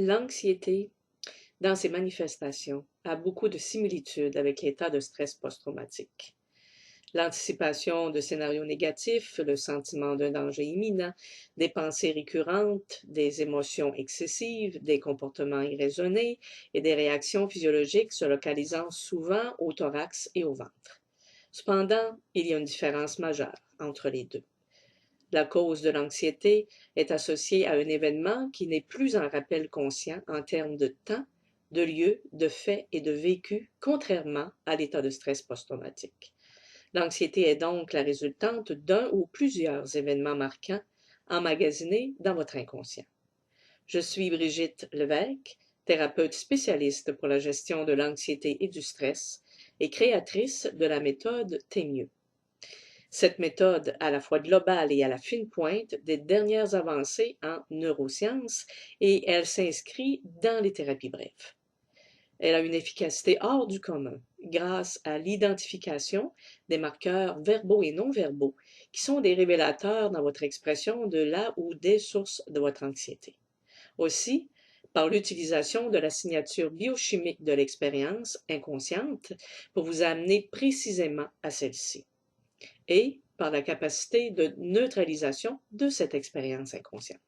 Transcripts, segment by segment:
L'anxiété, dans ses manifestations, a beaucoup de similitudes avec l'état de stress post-traumatique. L'anticipation de scénarios négatifs, le sentiment d'un danger imminent, des pensées récurrentes, des émotions excessives, des comportements irraisonnés et des réactions physiologiques se localisant souvent au thorax et au ventre. Cependant, il y a une différence majeure entre les deux. La cause de l'anxiété est associée à un événement qui n'est plus un rappel conscient en termes de temps, de lieu, de fait et de vécu, contrairement à l'état de stress post-traumatique. L'anxiété est donc la résultante d'un ou plusieurs événements marquants emmagasinés dans votre inconscient. Je suis Brigitte Levesque, thérapeute spécialiste pour la gestion de l'anxiété et du stress et créatrice de la méthode T'es mieux. Cette méthode, à la fois globale et à la fine pointe des dernières avancées en neurosciences, et elle s'inscrit dans les thérapies brèves. Elle a une efficacité hors du commun grâce à l'identification des marqueurs verbaux et non verbaux qui sont des révélateurs dans votre expression de la ou des sources de votre anxiété. Aussi, par l'utilisation de la signature biochimique de l'expérience inconsciente pour vous amener précisément à celle-ci et par la capacité de neutralisation de cette expérience inconsciente.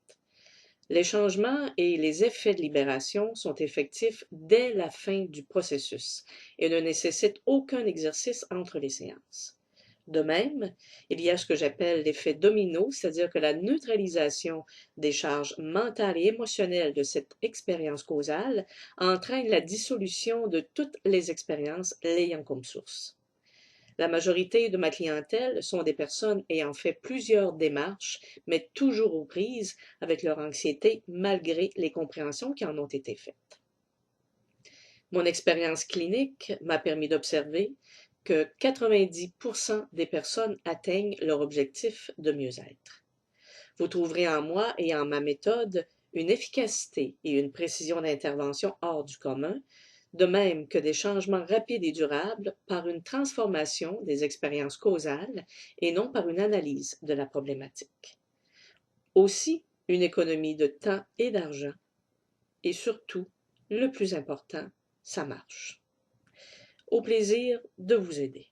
Les changements et les effets de libération sont effectifs dès la fin du processus et ne nécessitent aucun exercice entre les séances. De même, il y a ce que j'appelle l'effet domino, c'est-à-dire que la neutralisation des charges mentales et émotionnelles de cette expérience causale entraîne la dissolution de toutes les expériences l'ayant comme source. La majorité de ma clientèle sont des personnes ayant fait plusieurs démarches, mais toujours aux prises avec leur anxiété malgré les compréhensions qui en ont été faites. Mon expérience clinique m'a permis d'observer que 90% des personnes atteignent leur objectif de mieux-être. Vous trouverez en moi et en ma méthode une efficacité et une précision d'intervention hors du commun, de même que des changements rapides et durables par une transformation des expériences causales et non par une analyse de la problématique. Aussi, une économie de temps et d'argent et surtout, le plus important, ça marche. Au plaisir de vous aider.